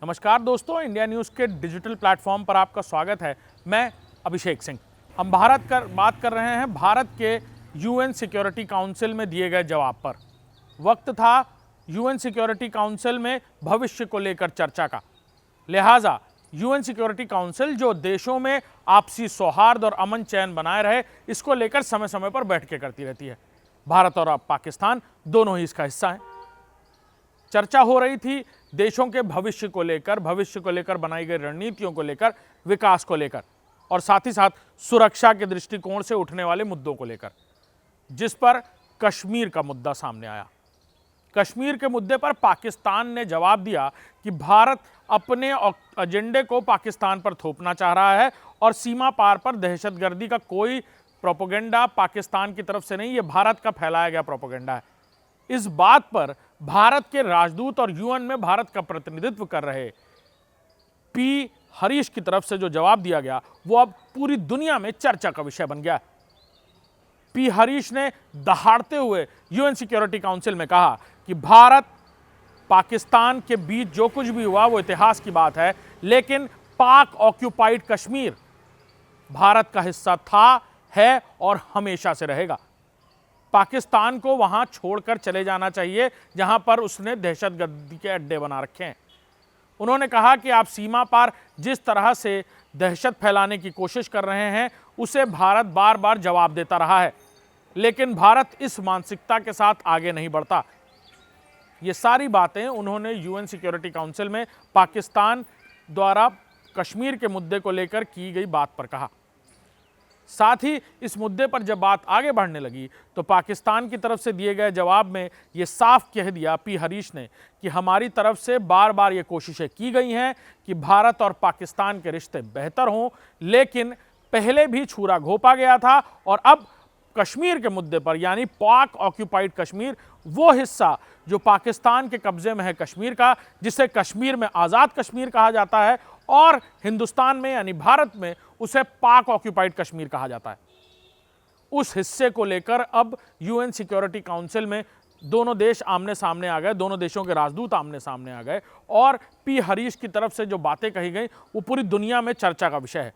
नमस्कार दोस्तों, India news के डिजिटल प्लेटफॉर्म पर आपका स्वागत है। मैं अभिषेक सिंह। हम बात कर रहे हैं भारत के यूएन सिक्योरिटी काउंसिल में दिए गए जवाब पर। वक्त था यूएन सिक्योरिटी काउंसिल में भविष्य को लेकर चर्चा का। लिहाजा यूएन सिक्योरिटी काउंसिल जो देशों में आपसी सौहार्द और अमन चैन बनाए रहे, इसको लेकर समय समय पर बैठकें करती रहती है। भारत और पाकिस्तान दोनों ही इसका हिस्सा हैं। चर्चा हो रही थी देशों के भविष्य को लेकर बनाई गई रणनीतियों को लेकर, विकास को लेकर और साथ ही साथ सुरक्षा के दृष्टिकोण से उठने वाले मुद्दों को लेकर, जिस पर कश्मीर का मुद्दा सामने आया। कश्मीर के मुद्दे पर पाकिस्तान ने जवाब दिया कि भारत अपने एजेंडे को पाकिस्तान पर थोपना चाह रहा है और सीमा पार पर दहशतगर्दी का कोई प्रोपेगेंडा पाकिस्तान की तरफ से नहीं, ये भारत का फैलाया गया प्रोपेगेंडा है। इस बात पर भारत के राजदूत और यूएन में भारत का प्रतिनिधित्व कर रहे पी हरीश की तरफ से जो जवाब दिया गया, वो अब पूरी दुनिया में चर्चा का विषय बन गया। पी हरीश ने दहाड़ते हुए यूएन सिक्योरिटी काउंसिल में कहा कि भारत पाकिस्तान के बीच जो कुछ भी हुआ वो इतिहास की बात है, लेकिन पाक ऑक्यूपाइड कश्मीर भारत का हिस्सा था, है और हमेशा से रहेगा। पाकिस्तान को वहां छोड़कर चले जाना चाहिए जहां पर उसने दहशतगर्दी के अड्डे बना रखे हैं। उन्होंने कहा कि आप सीमा पार जिस तरह से दहशत फैलाने की कोशिश कर रहे हैं, उसे भारत बार बार जवाब देता रहा है, लेकिन भारत इस मानसिकता के साथ आगे नहीं बढ़ता। ये सारी बातें उन्होंने यूएन सिक्योरिटी काउंसिल में पाकिस्तान द्वारा कश्मीर के मुद्दे को लेकर की गई बात पर कहा। साथ ही इस मुद्दे पर जब बात आगे बढ़ने लगी तो पाकिस्तान की तरफ से दिए गए जवाब में ये साफ कह दिया पी हरीश ने कि हमारी तरफ से बार बार ये कोशिशें की गई हैं कि भारत और पाकिस्तान के रिश्ते बेहतर हों, लेकिन पहले भी छुरा घोंपा गया था और अब कश्मीर के मुद्दे पर, यानी पाक ऑक्यूपाइड कश्मीर, वो हिस्सा जो पाकिस्तान के कब्जे में है कश्मीर का, जिसे कश्मीर में आज़ाद कश्मीर कहा जाता है और हिंदुस्तान में यानी भारत में उसे पाक ऑक्यूपाइड कश्मीर कहा जाता है, उस हिस्से को लेकर अब यूएन सिक्योरिटी काउंसिल में दोनों देश आमने सामने आ गए, दोनों देशों के राजदूत आमने सामने आ गए और पी हरीश की तरफ से जो बातें कही गई वो पूरी दुनिया में चर्चा का विषय है।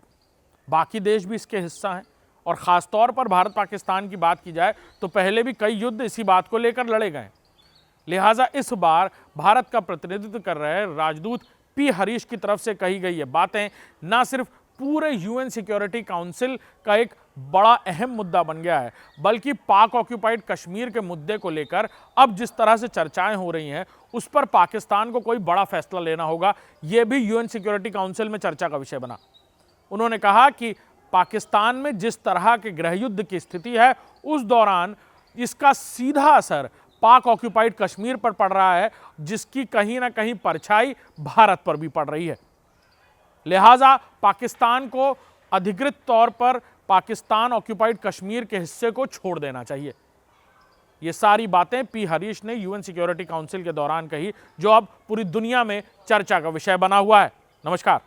बाकी देश भी इसके हिस्सा हैं और ख़ास तौर पर भारत पाकिस्तान की बात की जाए तो पहले भी कई युद्ध इसी बात को लेकर लड़े गए। लिहाजा इस बार भारत का प्रतिनिधित्व कर रहे राजदूत पी हरीश की तरफ से कही गई ये बातें न सिर्फ पूरे यूएन सिक्योरिटी काउंसिल का एक बड़ा अहम मुद्दा बन गया है, बल्कि पाक ऑक्यूपाइड कश्मीर के मुद्दे को लेकर अब जिस तरह से चर्चाएं हो रही हैं, उस पर पाकिस्तान को कोई बड़ा फैसला लेना होगा, यह भी यूएन सिक्योरिटी काउंसिल में चर्चा का विषय बना। उन्होंने कहा कि पाकिस्तान में जिस तरह के गृहयुद्ध की स्थिति है, उस दौरान इसका सीधा असर पाक ऑक्यूपाइड कश्मीर पर पड़ रहा है, जिसकी कहीं ना कहीं परछाई भारत पर भी पड़ रही है। लिहाजा पाकिस्तान को अधिकृत तौर पर पाकिस्तान ऑक्यूपाइड कश्मीर के हिस्से को छोड़ देना चाहिए। ये सारी बातें पी हरीश ने यूएन सिक्योरिटी काउंसिल के दौरान कही, जो अब पूरी दुनिया में चर्चा का विषय बना हुआ है। नमस्कार।